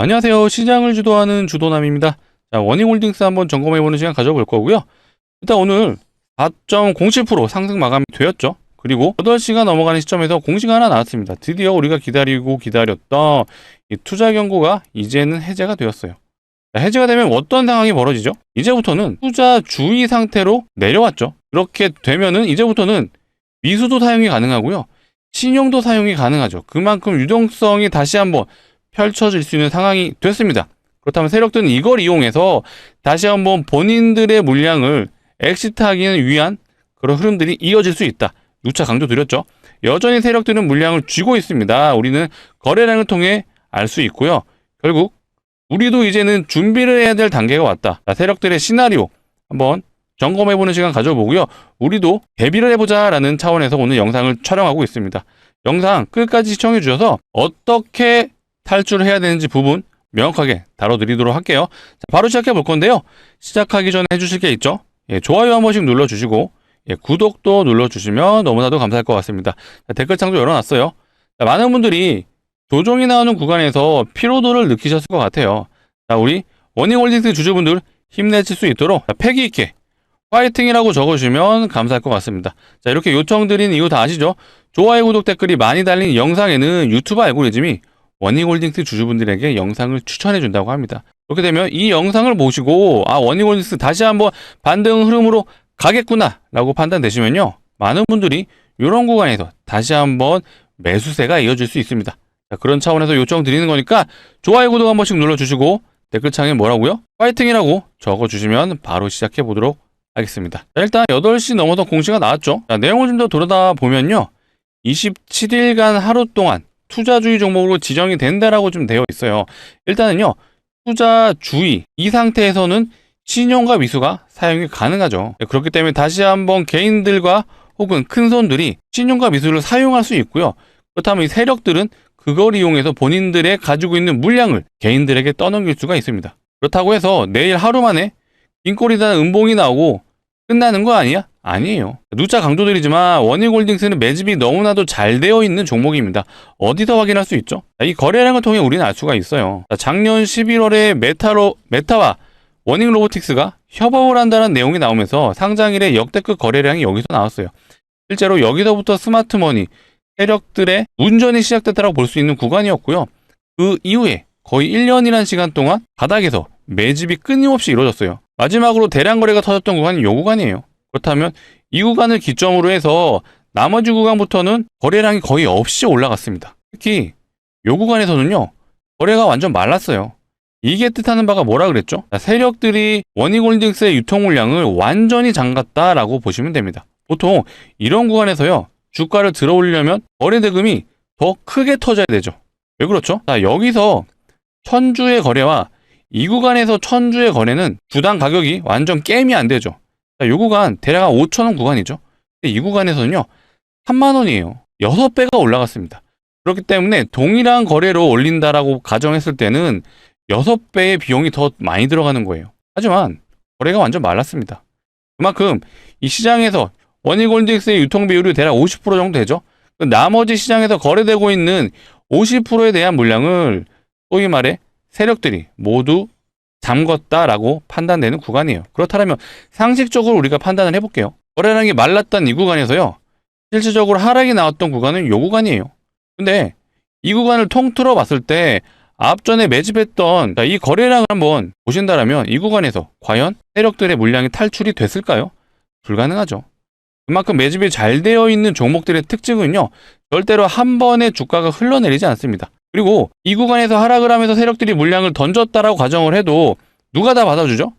안녕하세요. 시장을 주도하는 주도남입니다. 자, 워닝홀딩스 한번 점검해보는 시간 가져볼 거고요. 일단 오늘 4.07% 상승 마감이 되었죠. 그리고 8시가 넘어가는 시점에서 공시가 하나 나왔습니다. 드디어 우리가 기다리고 기다렸던 이 투자 경고가 이제는 해제가 되었어요. 자, 해제가 되면 어떤 상황이 벌어지죠? 이제부터는 투자 주의 상태로 내려왔죠. 그렇게 되면은 이제부터는 미수도 사용이 가능하고요. 신용도 사용이 가능하죠. 그만큼 유동성이 다시 한번 펼쳐질 수 있는 상황이 됐습니다. 그렇다면 세력들은 이걸 이용해서 다시 한번 본인들의 물량을 엑시트하기 위한 그런 흐름들이 이어질 수 있다. 누차 강조드렸죠. 여전히 세력들은 물량을 쥐고 있습니다. 우리는 거래량을 통해 알 수 있고요. 결국 우리도 이제는 준비를 해야 될 단계가 왔다. 자, 세력들의 시나리오 한번 점검해보는 시간 가져보고요. 우리도 대비를 해보자라는 차원에서 오늘 영상을 촬영하고 있습니다. 영상 끝까지 시청해 주셔서 어떻게 탈출을 해야 되는지 부분 명확하게 다뤄드리도록 할게요. 자, 바로 시작해 볼 건데요. 시작하기 전에 해주실 게 있죠. 좋아요 한 번씩 눌러주시고 구독도 눌러주시면 너무나도 감사할 것 같습니다. 자, 댓글창도 열어놨어요. 자, 많은 분들이 조정이 나오는 구간에서 피로도를 느끼셨을 것 같아요. 자, 우리 워닝홀딩스 주주분들 힘내실 수 있도록 패기 있게 파이팅이라고 적어주시면 감사할 것 같습니다. 자, 이렇게 요청드린 이유 다 아시죠? 좋아요, 구독, 댓글이 많이 달린 영상에는 유튜브 알고리즘이 워닝홀딩스 주주분들에게 영상을 추천해 준다고 합니다. 그렇게 되면 이 영상을 보시고 워닝홀딩스 다시 한번 반등 흐름으로 가겠구나 라고 판단되시면요, 많은 분들이 이런 구간에서 다시 한번 매수세가 이어질 수 있습니다. 자, 그런 차원에서 요청 드리는 거니까 좋아요, 구독 한 번씩 눌러주시고 댓글창에 뭐라고요? 파이팅이라고 적어주시면 바로 시작해 보도록 하겠습니다. 자, 일단 8시 넘어서 공시가 나왔죠. 자, 내용을 좀 더 돌아다 보면요, 27일간 하루 동안 투자주의 종목으로 지정이 된다라고 좀 되어 있어요. 일단은요, 투자주의 이 상태에서는 신용과 미수가 사용이 가능하죠. 그렇기 때문에 다시 한번 개인들과 혹은 큰손들이 신용과 미수를 사용할 수 있고요. 그렇다면 이 세력들은 그걸 이용해서 본인들의 가지고 있는 물량을 개인들에게 떠넘길 수가 있습니다. 그렇다고 해서 내일 하루 만에 긴꼬리다는 음봉이 나오고 끝나는 거 아니야? 아니에요. 누차 강조드리지만 워닝홀딩스는 매집이 너무나도 잘 되어 있는 종목입니다. 어디서 확인할 수 있죠? 이 거래량을 통해 우리는 알 수가 있어요. 작년 11월에 메타와 워닝로보틱스가 협업을 한다는 내용이 나오면서 상장일에 역대급 거래량이 여기서 나왔어요. 실제로 여기서부터 스마트머니 세력들의 운전이 시작됐다고 볼 수 있는 구간이었고요. 그 이후에 거의 1년이라는 시간 동안 바닥에서 매집이 끊임없이 이루어졌어요. 마지막으로 대량 거래가 터졌던 구간이 이 구간이에요. 그렇다면 이 구간을 기점으로 해서 나머지 구간부터는 거래량이 거의 없이 올라갔습니다. 특히 이 구간에서는요, 거래가 완전 말랐어요. 이게 뜻하는 바가 뭐라 그랬죠? 세력들이 워닝홀딩스의 유통 물량을 완전히 잠갔다라고 보시면 됩니다. 보통 이런 구간에서요, 주가를 들어올리려면 거래 대금이 더 크게 터져야 되죠. 왜 그렇죠? 자, 여기서 천주의 거래와 이 구간에서 천주의 거래는 주당 가격이 완전 게임이 안 되죠. 자, 이 구간 대략 5,000원 구간이죠. 근데 이 구간에서는요, 3만원이에요. 6배가 올라갔습니다. 그렇기 때문에 동일한 거래로 올린다라고 가정했을 때는 6배의 비용이 더 많이 들어가는 거예요. 하지만 거래가 완전 말랐습니다. 그만큼 이 시장에서 워닝홀딩스의 유통 비율이 대략 50% 정도 되죠. 나머지 시장에서 거래되고 있는 50%에 대한 물량을 소위 말해 세력들이 모두 잠궜다라고 판단되는 구간이에요. 그렇다면 상식적으로 우리가 판단을 해볼게요. 거래량이 말랐던 이 구간에서요, 실질적으로 하락이 나왔던 구간은 이 구간이에요. 근데 이 구간을 통틀어 봤을 때 앞전에 매집했던 이 거래량을 한번 보신다면 이 구간에서 과연 세력들의 물량이 탈출이 됐을까요? 불가능하죠. 그만큼 매집이 잘 되어 있는 종목들의 특징은요, 절대로 한 번에 주가가 흘러내리지 않습니다. 그리고 이 구간에서 하락을 하면서 세력들이 물량을 던졌다라고 가정을 해도 누가 다 받아주죠?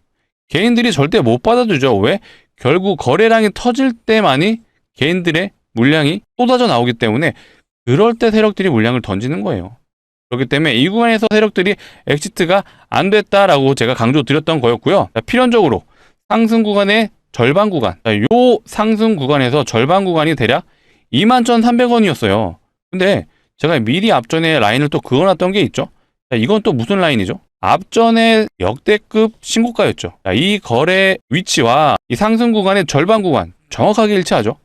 개인들이 절대 못 받아주죠. 왜? 결국 거래량이 터질 때만이 개인들의 물량이 쏟아져 나오기 때문에 그럴 때 세력들이 물량을 던지는 거예요. 그렇기 때문에 이 구간에서 세력들이 엑시트가 안 됐다라고 제가 강조드렸던 거였고요. 자, 필연적으로 상승 구간의 절반 구간, 이 상승 구간에서 절반 구간이 대략 21,300원이었어요. 근데 제가 미리 앞전에 라인을 또 그어놨던 게 있죠. 자, 이건 또 무슨 라인이죠? 앞전에 역대급 신고가였죠. 자, 이 거래 위치와 이 상승 구간의 절반 구간 정확하게 일치하죠.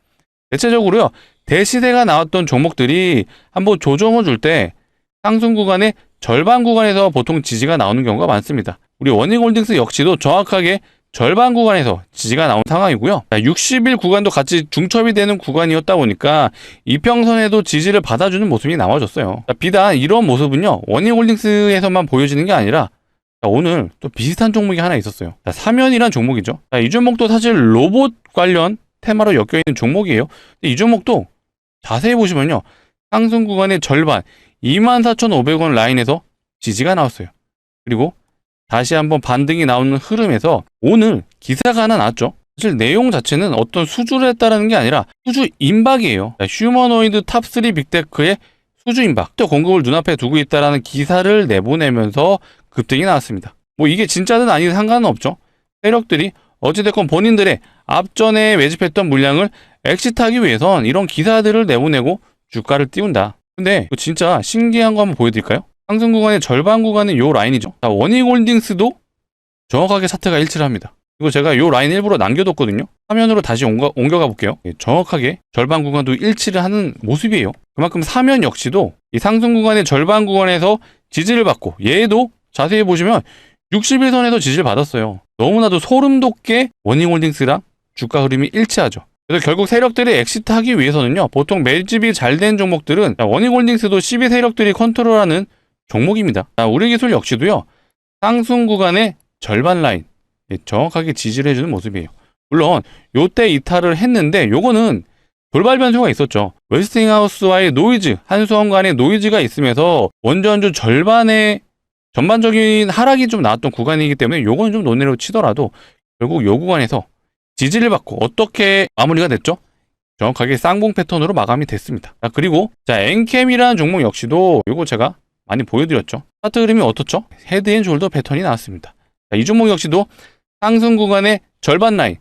대체적으로요, 대시세가 나왔던 종목들이 한번 조정을 줄 때 상승 구간의 절반 구간에서 보통 지지가 나오는 경우가 많습니다. 우리 워닝홀딩스 역시도 정확하게 절반 구간에서 지지가 나온 상황이고요. 60일 구간도 같이 중첩이 되는 구간이었다 보니까 이평선에도 지지를 받아주는 모습이 나와줬어요. 비단 이런 모습은요, 워닝홀딩스에서만 보여지는 게 아니라 오늘 또 비슷한 종목이 하나 있었어요. 사면이란 종목이죠. 이 종목도 사실 로봇 관련 테마로 엮여있는 종목이에요. 이 종목도 자세히 보시면요, 상승 구간의 절반 24,500원 라인에서 지지가 나왔어요. 그리고 다시 한번 반등이 나오는 흐름에서 오늘 기사가 하나 나왔죠. 사실 내용 자체는 어떤 수주를 했다라는 게 아니라 수주 임박이에요. 휴머노이드 탑3 빅테크의 수주 임박, 공급을 눈앞에 두고 있다라는 기사를 내보내면서 급등이 나왔습니다. 뭐 이게 진짜든 아니든 상관은 없죠. 세력들이 어찌됐건 본인들의 앞전에 매집했던 물량을 엑시트하기 위해선 이런 기사들을 내보내고 주가를 띄운다. 근데 진짜 신기한 거 한번 보여드릴까요? 상승 구간의 절반 구간은 요 라인이죠. 워닝홀딩스도 정확하게 차트가 일치를 합니다. 그리고 제가 요 라인 일부러 남겨뒀거든요. 화면으로 다시 옮겨가 볼게요. 정확하게 절반 구간도 일치를 하는 모습이에요. 그만큼 사면 역시도 이 상승 구간의 절반 구간에서 지지를 받고, 얘도 자세히 보시면 60일선에서 지지를 받았어요. 너무나도 소름 돋게 워닝홀딩스랑 주가 흐름이 일치하죠. 그래서 결국 세력들이 엑시트하기 위해서는요, 보통 매집이 잘 된 종목들은 워닝홀딩스도 12 세력들이 컨트롤하는 종목입니다. 우리 기술 역시도요, 상승 구간의 절반 라인 정확하게 지지를 해주는 모습이에요. 물론 요때 이탈을 했는데 요거는 돌발 변수가 있었죠. 웨스팅하우스와의 노이즈, 한수원 간의 노이즈가 있으면서 원전주 절반의 전반적인 하락이 좀 나왔던 구간이기 때문에 요건 좀 논외로 치더라도 결국 요 구간에서 지지를 받고 어떻게 마무리가 됐죠? 정확하게 쌍봉 패턴으로 마감이 됐습니다. 그리고 엔캠이라는 종목 역시도 요거 제가 많이 보여드렸죠. 차트 흐름이 어떻죠? 헤드앤숄더 패턴이 나왔습니다. 이 종목 역시도 상승 구간의 절반 라인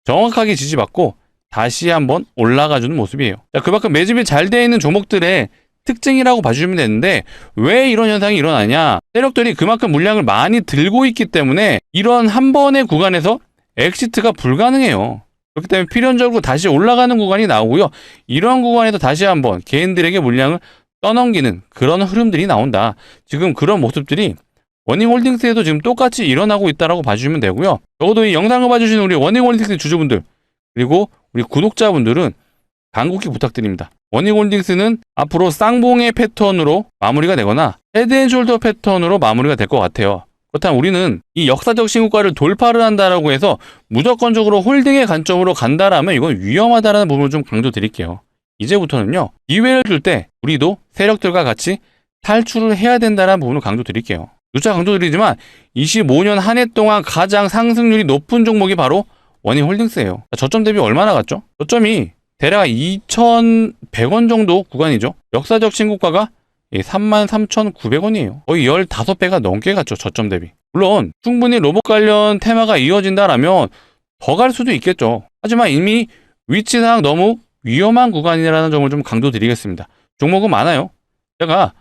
정확하게 지지받고 다시 한번 올라가주는 모습이에요. 그만큼 매집이 잘 되어 있는 종목들의 특징이라고 봐주시면 되는데, 왜 이런 현상이 일어나냐? 세력들이 그만큼 물량을 많이 들고 있기 때문에 이런 한 번의 구간에서 엑시트가 불가능해요. 그렇기 때문에 필연적으로 다시 올라가는 구간이 나오고요. 이런 구간에서 다시 한번 개인들에게 물량을 떠넘기는 그런 흐름들이 나온다. 지금 그런 모습들이 워닝홀딩스에도 지금 똑같이 일어나고 있다라고 봐주시면 되고요. 적어도 이 영상을 봐주시는 우리 워닝홀딩스 주주분들, 그리고 우리 구독자분들은 간곡히 부탁드립니다. 워닝홀딩스는 앞으로 쌍봉의 패턴으로 마무리가 되거나 헤드앤숄더 패턴으로 마무리가 될 것 같아요. 그렇다면 우리는 이 역사적 신고가를 돌파를 한다라고 해서 무조건적으로 홀딩의 관점으로 간다라면 이건 위험하다라는 부분을 좀 강조드릴게요. 이제부터는요, 기회를 줄 때 우리도 세력들과 같이 탈출을 해야 된다는 부분을 강조드릴게요. 누차 강조드리지만 25년 한 해 동안 가장 상승률이 높은 종목이 바로 워닝홀딩스예요. 저점 대비 얼마나 갔죠? 저점이 대략 2,100원 정도 구간이죠. 역사적 신고가가 33,900원이에요. 거의 15배가 넘게 갔죠, 저점 대비. 물론 충분히 로봇 관련 테마가 이어진다라면 더 갈 수도 있겠죠. 하지만 이미 위치상 너무 위험한 구간이라는 점을 좀 강조드리겠습니다. 종목은 많아요. 제가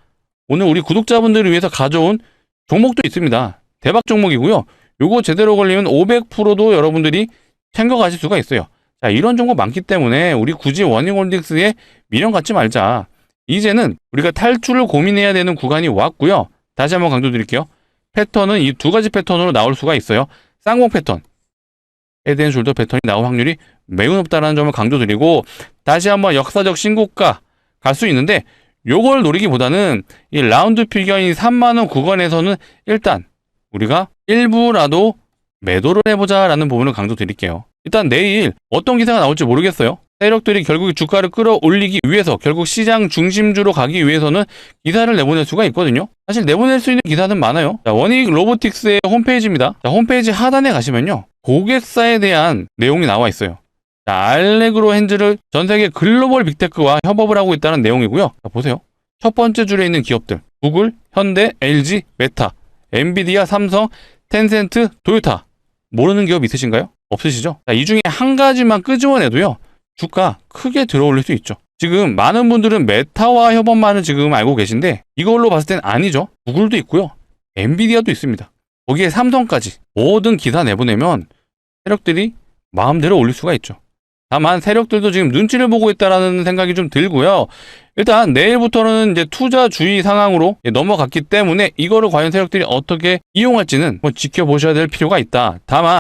오늘 우리 구독자분들을 위해서 가져온 종목도 있습니다. 대박 종목이고요. 요거 제대로 걸리면 500%도 여러분들이 챙겨가실 수가 있어요. 자, 이런 종목 많기 때문에 우리 굳이 워닝홀딩스에 미련 갖지 말자. 이제는 우리가 탈출을 고민해야 되는 구간이 왔고요. 다시 한번 강조드릴게요. 패턴은 이 두 가지 패턴으로 나올 수가 있어요. 쌍봉 패턴, 헤드앤숄더 패턴이 나올 확률이 매우 높다는 점을 강조드리고, 다시 한번 역사적 신고가 갈 수 있는데 요걸 노리기보다는 이 라운드 피겨인 3만원 구간에서는 일단 우리가 일부라도 매도를 해보자라는 부분을 강조드릴게요. 일단 내일 어떤 기사가 나올지 모르겠어요. 세력들이 결국 주가를 끌어올리기 위해서, 결국 시장 중심주로 가기 위해서는 기사를 내보낼 수가 있거든요. 사실 내보낼 수 있는 기사는 많아요. 워닝 로보틱스의 홈페이지입니다. 홈페이지 하단에 가시면요, 고객사에 대한 내용이 나와 있어요. 알레그로 핸즈를 전세계 글로벌 빅테크와 협업을 하고 있다는 내용이고요. 보세요. 첫 번째 줄에 있는 기업들, 구글, 현대, LG, 메타, 엔비디아, 삼성, 텐센트, 토요타. 모르는 기업 있으신가요? 없으시죠? 이 중에 한 가지만 끄집어내도요, 주가 크게 들어올릴 수 있죠. 지금 많은 분들은 메타와 협업만을 지금 알고 계신데 이걸로 봤을 땐 아니죠. 구글도 있고요, 엔비디아도 있습니다. 거기에 삼성까지 모든 기사 내보내면 세력들이 마음대로 올릴 수가 있죠. 다만 세력들도 지금 눈치를 보고 있다라는 생각이 좀 들고요. 일단 내일부터는 이제 투자 주의 상황으로 넘어갔기 때문에 이거를 과연 세력들이 어떻게 이용할지는 지켜보셔야 될 필요가 있다. 다만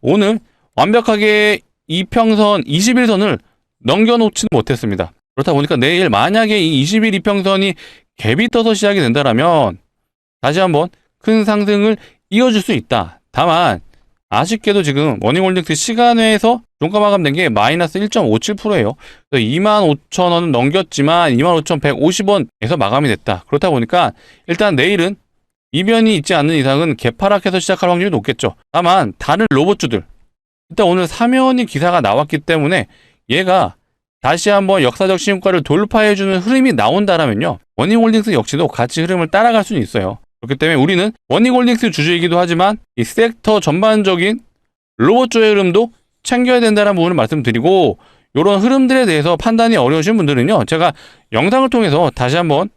오늘 완벽하게 이평선 21선을 넘겨놓지는 못했습니다. 그렇다 보니까 내일 만약에 이 20일 이평선이 갭이 떠서 시작이 된다라면 다시 한번 큰 상승을 이어줄 수 있다. 다만 아쉽게도 지금 워닝홀딩스 시간외에서 종가 마감된 게 마이너스 1.57%예요. 25,000원은 넘겼지만 25,150원에서 마감이 됐다. 그렇다 보니까 일단 내일은 이변이 있지 않는 이상은 개파락해서 시작할 확률이 높겠죠. 다만 다른 로봇주들, 일단 오늘 사면이 기사가 나왔기 때문에 얘가 다시 한번 역사적 신고가를 돌파해주는 흐름이 나온다라면요, 워닝홀딩스 역시도 같이 흐름을 따라갈 수는 있어요. 그렇기 때문에 우리는 워닝홀딩스 주주이기도 하지만 이 섹터 전반적인 로봇주의 흐름도 챙겨야 된다는 부분을 말씀드리고, 이런 흐름들에 대해서 판단이 어려우신 분들은요, 제가 영상을 통해서 다시 한번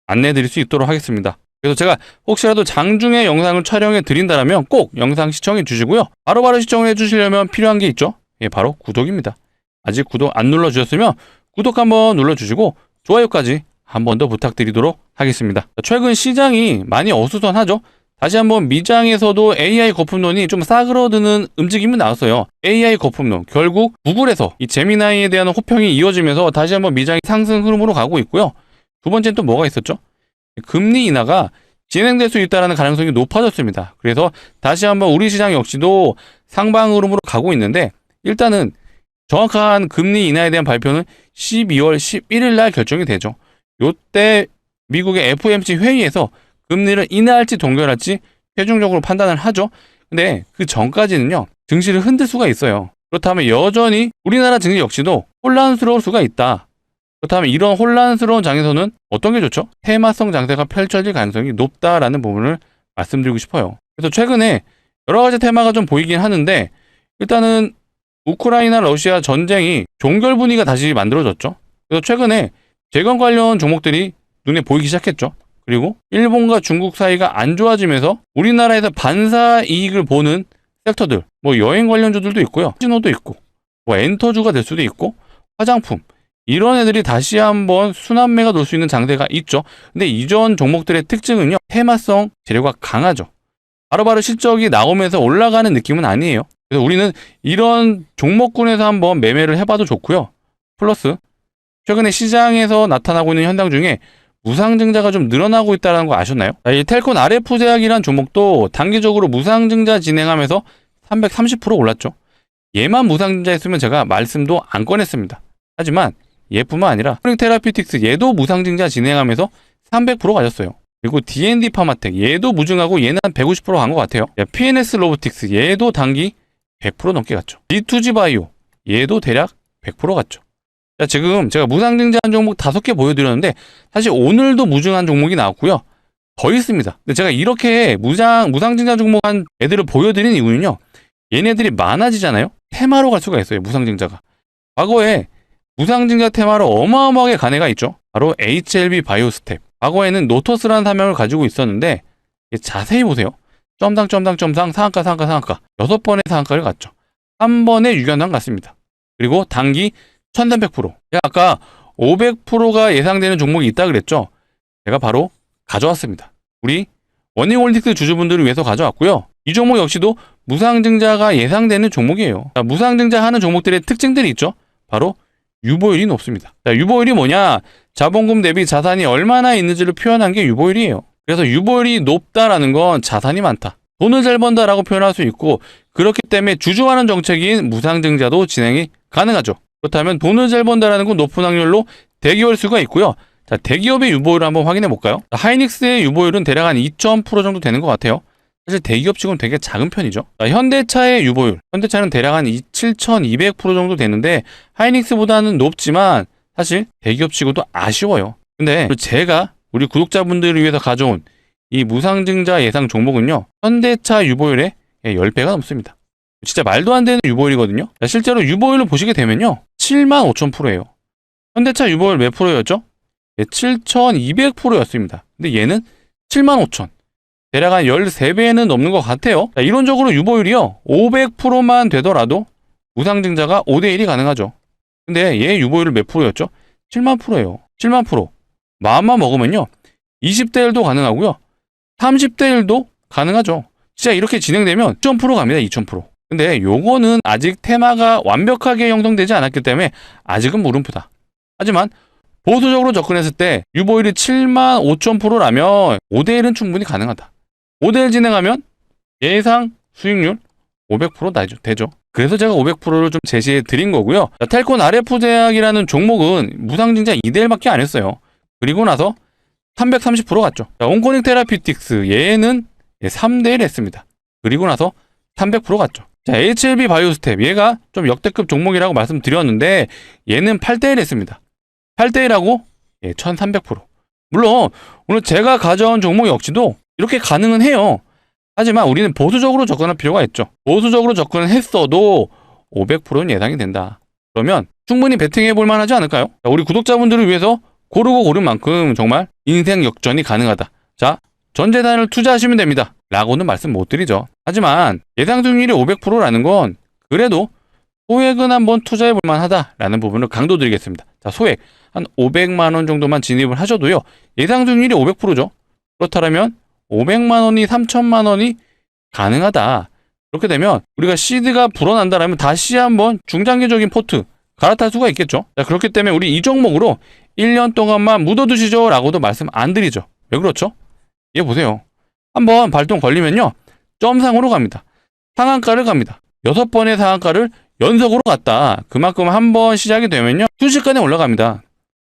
안내해 드릴 수 있도록 하겠습니다. 그래서 제가 혹시라도 장중에 영상을 촬영해 드린다면 꼭 영상 시청해 주시고요. 바로바로 시청을 해 주시려면 필요한 게 있죠. 예, 바로 구독입니다. 아직 구독 안 눌러주셨으면 구독 한번 눌러주시고 좋아요까지 한 번 더 부탁드리도록 하겠습니다. 최근 시장이 많이 어수선하죠. 다시 한번 미장에서도 AI 거품론이 좀 싸그러드는 움직임이 나왔어요. AI 거품론, 결국 구글에서 이 제미나이에 대한 호평이 이어지면서 다시 한번 미장이 상승 흐름으로 가고 있고요. 두 번째는 또 뭐가 있었죠? 금리 인하가 진행될 수 있다는 가능성이 높아졌습니다. 그래서 다시 한번 우리 시장 역시도 상방 흐름으로 가고 있는데, 일단은 정확한 금리 인하에 대한 발표는 12월 11일 날 결정이 되죠. 요때 미국의 FOMC 회의에서 금리를 인하할지 동결할지 최종적으로 판단을 하죠. 근데 그 전까지는요, 증시를 흔들 수가 있어요. 그렇다면 여전히 우리나라 증시 역시도 혼란스러울 수가 있다. 그렇다면 이런 혼란스러운 장에서는 어떤 게 좋죠? 테마성 장세가 펼쳐질 가능성이 높다라는 부분을 말씀드리고 싶어요. 그래서 최근에 여러 가지 테마가 좀 보이긴 하는데, 일단은 우크라이나 러시아 전쟁이 종결 분위기가 다시 만들어졌죠. 그래서 최근에 재건 관련 종목들이 눈에 보이기 시작했죠. 그리고 일본과 중국 사이가 안 좋아지면서 우리나라에서 반사 이익을 보는 섹터들, 뭐 여행 관련주들도 있고요, 카지노도 있고, 뭐 엔터주가 될 수도 있고, 화장품, 이런 애들이 다시 한번 순환매가 돌 수 있는 장세가 있죠. 근데 이전 종목들의 특징은요, 테마성 재료가 강하죠. 바로바로 실적이 나오면서 올라가는 느낌은 아니에요. 그래서 우리는 이런 종목군에서 한번 매매를 해봐도 좋고요. 플러스 최근에 시장에서 나타나고 있는 현상 중에 무상증자가 좀 늘어나고 있다는 거 아셨나요? 이 텔콘 RF제약이란 종목도 단기적으로 무상증자 진행하면서 330% 올랐죠. 얘만 무상증자 했으면 제가 말씀도 안 꺼냈습니다. 하지만 얘뿐만 아니라 스프링 테라피틱스 얘도 무상증자 진행하면서 300% 가졌어요. 그리고 D&D 파마텍 얘도 무증하고 얘는 한 150% 간 것 같아요. PNS 로보틱스 얘도 단기 100% 넘게 갔죠. D2G 바이오 얘도 대략 100% 갔죠. 자, 지금 제가 무상증자한 종목 5개 보여드렸는데 사실 오늘도 무증한 종목이 나왔고요. 더 있습니다. 근데 제가 이렇게 무상증자 종목한 애들을 보여드린 이유는요, 얘네들이 많아지잖아요. 테마로 갈 수가 있어요. 무상증자가. 과거에 무상증자 테마로 어마어마하게 간 애가 있죠. 바로 HLB 바이오스텝. 과거에는 노터스라는 사명을 가지고 있었는데, 자세히 보세요. 점상 상한가 6번의 상한가를 갔죠. 한 번에 6연당 갔습니다. 그리고 단기 1300%. 아까 500%가 예상되는 종목이 있다 그랬죠. 제가 바로 가져왔습니다. 우리 워닝홀딩스 주주분들을 위해서 가져왔고요. 이 종목 역시도 무상증자가 예상되는 종목이에요. 자, 무상증자하는 종목들의 특징들이 있죠. 바로 유보율이 높습니다. 자, 유보율이 뭐냐? 자본금 대비 자산이 얼마나 있는지를 표현한 게 유보율이에요. 그래서 유보율이 높다라는 건 자산이 많다, 돈을 잘 번다라고 표현할 수 있고, 그렇기 때문에 주주하는 정책인 무상증자도 진행이 가능하죠. 그렇다면 돈을 잘 번다라는 건 높은 확률로 대기업일 수가 있고요. 자, 대기업의 유보율을 한번 확인해 볼까요? 하이닉스의 유보율은 대략 한 2.0% 정도 되는 것 같아요. 사실 대기업 치고는 되게 작은 편이죠. 자, 현대차의 유보율, 현대차는 대략 한 7,200% 정도 되는데 하이닉스보다는 높지만 사실 대기업 치고도 아쉬워요. 근데 제가 우리 구독자분들을 위해서 가져온 이 무상증자 예상 종목은요, 현대차 유보율의 10배가 넘습니다. 진짜 말도 안 되는 유보율이거든요. 자, 실제로 유보율을 보시게 되면요, 75,000%예요. 현대차 유보율 몇 프로였죠? 7,200%였습니다. 근데 얘는 75,000. 대략 한 13배는 넘는 것 같아요. 자, 이론적으로 유보율이요, 500%만 되더라도 무상증자가 5대1이 가능하죠. 근데 얘 유보율 몇 프로였죠? 7만 프로예요. 7만 프로. 마음만 먹으면요. 20대 1도 가능하고요. 30대 1도 가능하죠. 진짜 이렇게 진행되면 2000% 갑니다. 2000%. 근데 요거는 아직 테마가 완벽하게 형성되지 않았기 때문에 아직은 물음표다. 하지만 보수적으로 접근했을 때 유보율이 7만 5천 프로라면 5대1은 충분히 가능하다. 5대1 진행하면 예상 수익률 500% 되죠. 그래서 제가 500%를 좀 제시해 드린 거고요. 텔콘 RF제약이라는 종목은 무상증자 2대1밖에 안 했어요. 그리고 나서 330% 갔죠. 온코닉 테라피틱스 얘는 3대1 했습니다. 그리고 나서 300% 갔죠. 자, HLB 바이오스텝 얘가 좀 역대급 종목이라고 말씀드렸는데 얘는 8대1 했습니다. 8대1하고 1300%. 물론 오늘 제가 가져온 종목 역시도 이렇게 가능은 해요. 하지만 우리는 보수적으로 접근할 필요가 있죠. 보수적으로 접근을 했어도 500%는 예상이 된다. 그러면 충분히 베팅해 볼 만하지 않을까요? 자, 우리 구독자분들을 위해서 고르고 고른 만큼 정말 인생 역전이 가능하다. 자, 전 재산을 투자하시면 됩니다. 라고는 말씀 못 드리죠. 하지만 예상 수익률이 500%라는 건 그래도 소액은 한번 투자해 볼 만하다라는 부분을 강조드리겠습니다. 자, 소액 한 500만 원 정도만 진입을 하셔도요. 예상 수익률이 500%죠. 그렇다면 500만 원이 3천만 원이 가능하다. 그렇게 되면 우리가 시드가 불어난다라면 다시 한번 중장기적인 포트 갈아탈 수가 있겠죠. 자, 그렇기 때문에 우리 이 종목으로 1년 동안만 묻어두시죠 라고도 말씀 안 드리죠. 왜 그렇죠? 얘 보세요. 한번 발동 걸리면요. 점상으로 갑니다. 상한가를 갑니다. 6번의 상한가를 연속으로 갔다. 그만큼 한번 시작이 되면요. 순식간에 올라갑니다.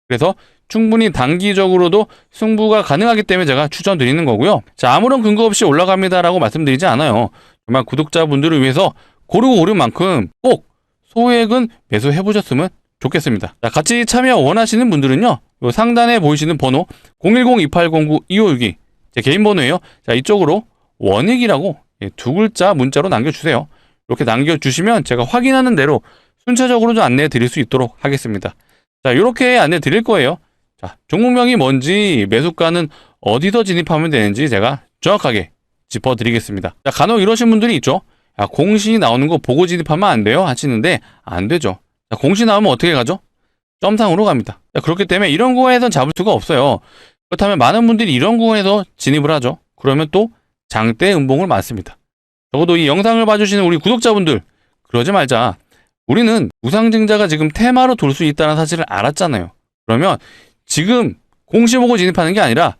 그래서 충분히 단기적으로도 승부가 가능하기 때문에 제가 추천드리는 거고요. 자, 아무런 근거 없이 올라갑니다라고 말씀드리지 않아요. 정말 구독자분들을 위해서 고르고 고른 만큼 꼭 소액은 매수해보셨으면 좋겠습니다. 자, 같이 참여 원하시는 분들은요. 요 상단에 보이시는 번호 010-2809-2562 제 개인 번호예요. 자, 이쪽으로 원익이라고 2글자 문자로 남겨주세요. 이렇게 남겨주시면 제가 확인하는 대로 순차적으로 좀 안내해 드릴 수 있도록 하겠습니다. 자, 이렇게 안내 드릴 거예요. 자, 종목명이 뭔지, 매수가는 어디서 진입하면 되는지 제가 정확하게 짚어드리겠습니다. 자, 간혹 이러신 분들이 있죠. 야, 공시 나오는 거 보고 진입하면 안 돼요? 하시는데 안 되죠. 자, 공시 나오면 어떻게 가죠? 점상으로 갑니다. 자, 그렇기 때문에 이런 구간에선 잡을 수가 없어요. 그렇다면 많은 분들이 이런 구간에서 진입을 하죠. 그러면 또 장대 음봉을 맞습니다. 적어도 이 영상을 봐주시는 우리 구독자분들 그러지 말자. 우리는 무상증자가 지금 테마로 돌 수 있다는 사실을 알았잖아요. 그러면 지금 공시 보고 진입하는 게 아니라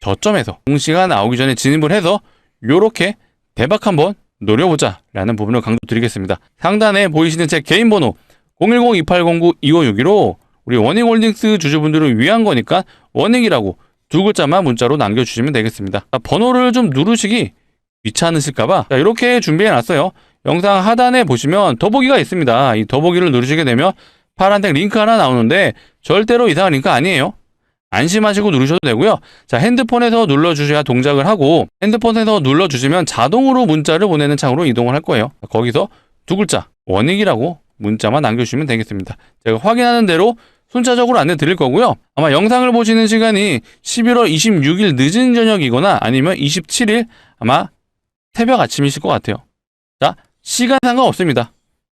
저점에서 공시가 나오기 전에 진입을 해서 요렇게 대박 한번 노려보자 라는 부분을 강조드리겠습니다. 상단에 보이시는 제 개인 번호 010-2809-2562로 우리 원익홀딩스 주주분들을 위한 거니까 원익이라고 2글자만 문자로 남겨주시면 되겠습니다. 번호를 좀 누르시기 귀찮으실까봐 이렇게 준비해놨어요. 영상 하단에 보시면 더보기가 있습니다. 이 더보기를 누르시게 되면 파란색 링크 하나 나오는데 절대로 이상한 링크 아니에요. 안심하시고 누르셔도 되고요. 자, 핸드폰에서 눌러주셔야 동작을 하고 핸드폰에서 눌러주시면 자동으로 문자를 보내는 창으로 이동을 할 거예요. 거기서 2글자 원익이라고 문자만 남겨주시면 되겠습니다. 제가 확인하는 대로 순차적으로 안내 드릴 거고요. 아마 영상을 보시는 시간이 11월 26일 늦은 저녁이거나 아니면 27일 아마 새벽 아침이실 것 같아요. 자, 시간 상관없습니다.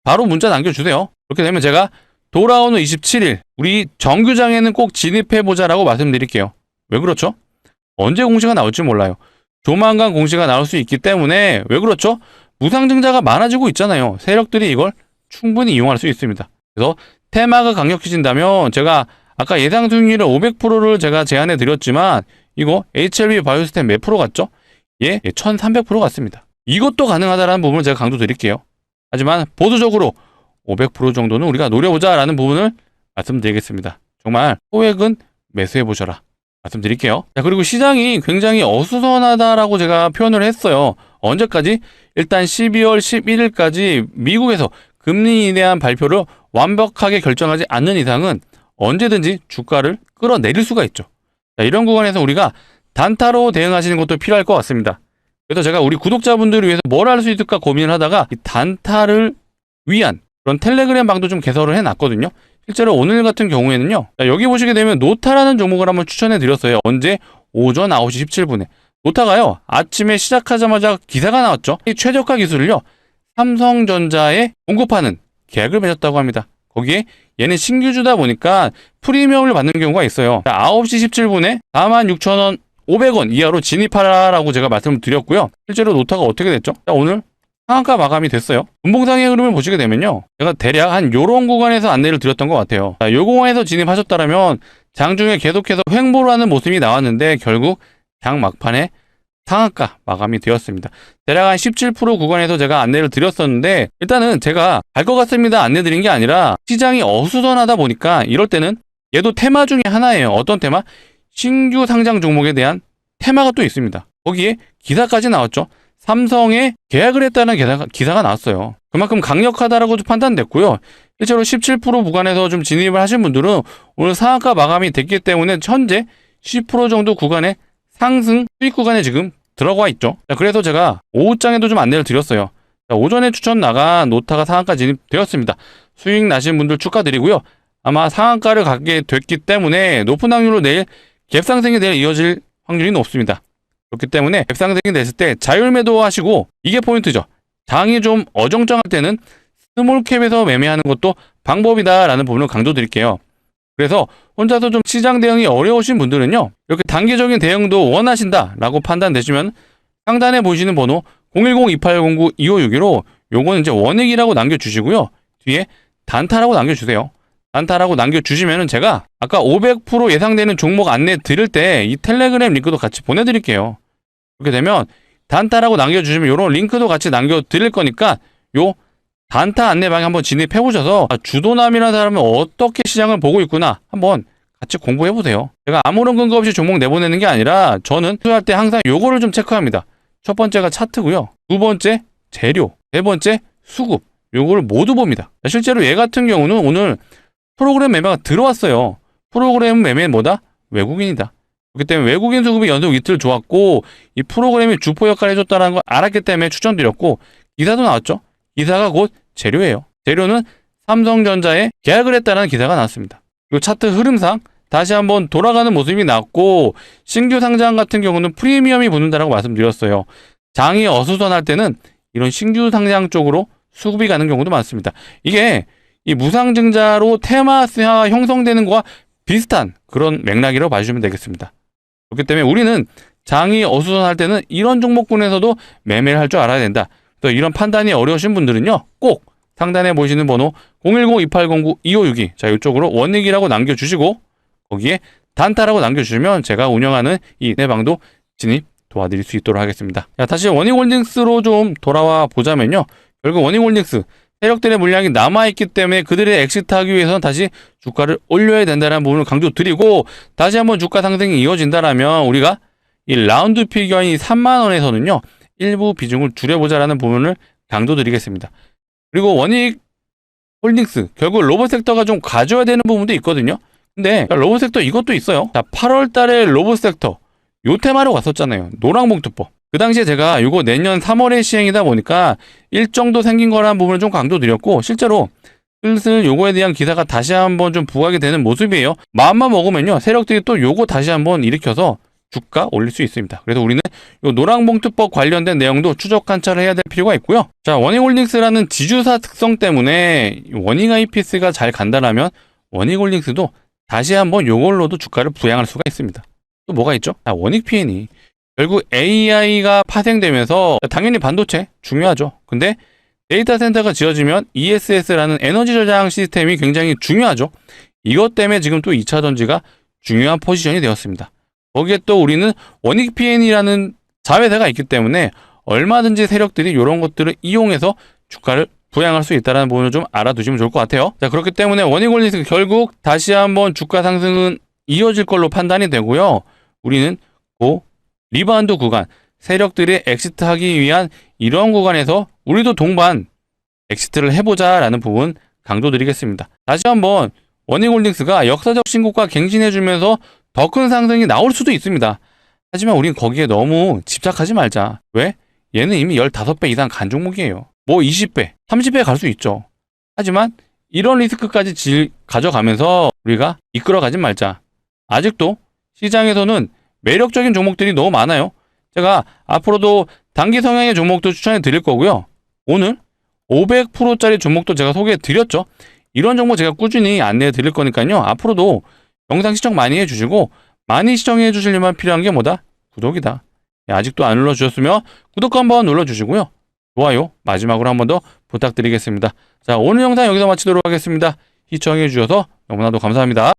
바로 문자 남겨주세요. 그렇게 되면 제가 돌아오는 27일 우리 정규장에는 꼭 진입해보자라고 말씀드릴게요. 왜 그렇죠? 언제 공시가 나올지 몰라요. 조만간 공시가 나올 수 있기 때문에 왜 그렇죠? 무상증자가 많아지고 있잖아요. 세력들이 이걸 충분히 이용할 수 있습니다. 그래서 테마가 강력해진다면 제가 아까 예상 수익률을 500%를 제가 제안해 드렸지만 이거 HLB 바이오스텝 몇 프로 갔죠? 예, 1300% 갔습니다. 이것도 가능하다는 부분을 제가 강조 드릴게요. 하지만 보수적으로 500% 정도는 우리가 노려보자라는 부분을 말씀드리겠습니다. 정말 소액은 매수해보셔라 말씀드릴게요. 자, 그리고 시장이 굉장히 어수선하다라고 제가 표현을 했어요. 언제까지? 일단 12월 11일까지 미국에서 금리에 대한 발표를 완벽하게 결정하지 않는 이상은 언제든지 주가를 끌어내릴 수가 있죠. 자, 이런 구간에서 우리가 단타로 대응하시는 것도 필요할 것 같습니다. 그래서 제가 우리 구독자분들을 위해서 뭘 할 수 있을까 고민을 하다가 이 단타를 위한 그런 텔레그램 방도 좀 개설을 해놨거든요. 실제로 오늘 같은 경우에는요. 자, 여기 보시게 되면 노타라는 종목을 한번 추천해 드렸어요. 언제? 오전 9시 17분에. 노타가요. 아침에 시작하자마자 기사가 나왔죠. 이 최저가 기술을요. 삼성전자에 공급하는 계약을 맺었다고 합니다. 거기에 얘는 신규주다 보니까 프리미엄을 받는 경우가 있어요. 9시 17분에 46,000원 500원 이하로 진입하라라고 제가 말씀을 드렸고요. 실제로 노타가 어떻게 됐죠? 자, 오늘 상한가 마감이 됐어요. 분봉상의 흐름을 보시게 되면요, 제가 대략 한 요런 구간에서 안내를 드렸던 것 같아요. 자, 요 구간에서 진입하셨다면 장중에 계속해서 횡보를 하는 모습이 나왔는데 결국 장 막판에 상한가 마감이 되었습니다. 대략 한 17% 구간에서 제가 안내를 드렸었는데, 일단은 제가 갈 것 같습니다 안내 드린 게 아니라 시장이 어수선하다 보니까 이럴 때는 얘도 테마 중에 하나예요. 어떤 테마? 신규 상장 종목에 대한 테마가 또 있습니다. 거기에 기사까지 나왔죠. 삼성에 계약을 했다는 기사가 나왔어요. 그만큼 강력하다라고 판단됐고요. 실제로 17% 구간에서 좀 진입을 하신 분들은 오늘 상한가 마감이 됐기 때문에 현재 10% 정도 구간의 상승 수익 구간에 지금 들어가 있죠. 자, 그래서 제가 오후장에도 좀 안내를 드렸어요. 자, 오전에 추천 나간 노타가 상한가 진입되었습니다. 수익 나신 분들 축하드리고요. 아마 상한가를 갖게 됐기 때문에 높은 확률로 내일 갭상승이 내일 이어질 확률이 높습니다. 그렇기 때문에 갭상승이 됐을 때 자율 매도 하시고, 이게 포인트죠. 장이 좀 어정쩡할 때는 스몰캡에서 매매하는 것도 방법이다라는 부분을 강조드릴게요. 그래서 혼자서 좀 시장 대응이 어려우신 분들은요, 이렇게 단기적인 대응도 원하신다라고 판단되시면 상단에 보이시는 번호 010-2809-2561로 요거는 이제 원익이라고 남겨주시고요. 뒤에 단타라고 남겨주세요. 단타라고 남겨주시면은 제가 아까 500% 예상되는 종목 안내 드릴 때 이 텔레그램 링크도 같이 보내드릴게요. 그렇게 되면 단타라고 남겨주시면 요런 링크도 같이 남겨드릴 거니까 요 단타 안내방에 한번 진입해보셔서 주도남이라는 사람은 어떻게 시장을 보고 있구나 한번 같이 공부해보세요. 제가 아무런 근거 없이 종목 내보내는 게 아니라 저는 투자할 때 항상 요거를 좀 체크합니다. 첫 번째가 차트고요. 두 번째 재료, 세 번째 수급, 요거를 모두 봅니다. 실제로 얘 같은 경우는 오늘 프로그램 매매가 들어왔어요. 프로그램 매매는 뭐다? 외국인이다. 그렇기 때문에 외국인 수급이 연속 이틀 좋았고 이 프로그램이 주포 역할을 해줬다는 걸 알았기 때문에 추천드렸고, 기사도 나왔죠. 기사가 곧 재료예요. 재료는 삼성전자에 계약을 했다는 기사가 나왔습니다. 이 차트 흐름상 다시 한번 돌아가는 모습이 나왔고, 신규 상장 같은 경우는 프리미엄이 붙는다라고 말씀드렸어요. 장이 어수선할 때는 이런 신규 상장 쪽으로 수급이 가는 경우도 많습니다. 이게 이 무상증자로 테마화 형성되는 것과 비슷한 그런 맥락이라고 봐주시면 되겠습니다. 그렇기 때문에 우리는 장이 어수선할 때는 이런 종목군에서도 매매를 할 줄 알아야 된다. 또 이런 판단이 어려우신 분들은요, 꼭 상단에 보시는 번호 010-2809-2562, 자, 이쪽으로 원익이라고 남겨주시고 거기에 단타라고 남겨주시면 제가 운영하는 이 내방도 진입 도와드릴 수 있도록 하겠습니다. 자, 다시 원익홀딩스로 좀 돌아와 보자면요, 결국 원익홀딩스 세력들의 물량이 남아있기 때문에 그들의 엑시트하기 위해서는 다시 주가를 올려야 된다는 부분을 강조드리고, 다시 한번 주가 상승이 이어진다면 우리가 이 라운드 피겨인 3만원에서는요 일부 비중을 줄여보자라는 부분을 강조드리겠습니다. 그리고 원익홀딩스 결국 로봇 섹터가 좀 가져야 되는 부분도 있거든요. 근데 로봇 섹터 이것도 있어요. 자, 8월 달에 로봇 섹터 요 테마로 갔었잖아요. 노랑봉투법. 그 당시에 제가 이거 내년 3월에 시행이다 보니까 일정도 생긴 거라는 부분을 좀 강조드렸고, 실제로 슬슬 요거에 대한 기사가 다시 한번 좀 부각이 되는 모습이에요. 마음만 먹으면요 세력들이 또 요거 다시 한번 일으켜서 주가 올릴 수 있습니다. 그래서 우리는 요 노랑봉투법 관련된 내용도 추적 관찰을 해야 될 필요가 있고요. 자, 원익홀딩스라는 지주사 특성 때문에 원익 IPS가 잘 간다라면 원익홀딩스도 다시 한번 요걸로도 주가를 부양할 수가 있습니다. 또 뭐가 있죠? 원익 PN이 결국 AI가 파생되면서 당연히 반도체 중요하죠. 근데 데이터 센터가 지어지면 ESS라는 에너지 저장 시스템이 굉장히 중요하죠. 이것 때문에 지금 또 2차 전지가 중요한 포지션이 되었습니다. 거기에 또 우리는 원익 PN이라는 자회사가 있기 때문에 얼마든지 세력들이 이런 것들을 이용해서 주가를 부양할 수 있다는 부분을 좀 알아두시면 좋을 것 같아요. 자, 그렇기 때문에 원익홀딩스 결국 다시 한번 주가 상승은 이어질 걸로 판단이 되고요. 우리는 그 리바운드 구간, 세력들이 엑시트하기 위한 이런 구간에서 우리도 동반 엑시트를 해보자라는 부분 강조드리겠습니다. 다시 한번 원익홀딩스가 역사적 신고가 갱신해주면서 더 큰 상승이 나올 수도 있습니다. 하지만 우린 거기에 너무 집착하지 말자. 왜? 얘는 이미 15배 이상 간 종목이에요. 뭐 20배, 30배 갈 수 있죠. 하지만 이런 리스크까지 가져가면서 우리가 이끌어가지 말자. 아직도 시장에서는 매력적인 종목들이 너무 많아요. 제가 앞으로도 단기 성향의 종목도 추천해 드릴 거고요. 오늘 500%짜리 종목도 제가 소개해 드렸죠. 이런 정보 제가 꾸준히 안내해 드릴 거니까요. 앞으로도 영상 시청 많이 해주시고, 많이 시청해 주시려면 필요한 게 뭐다? 구독이다. 아직도 안 눌러주셨으면 구독 한번 눌러주시고요. 좋아요 마지막으로 한 번 더 부탁드리겠습니다. 자, 오늘 영상 여기서 마치도록 하겠습니다. 시청해 주셔서 너무나도 감사합니다.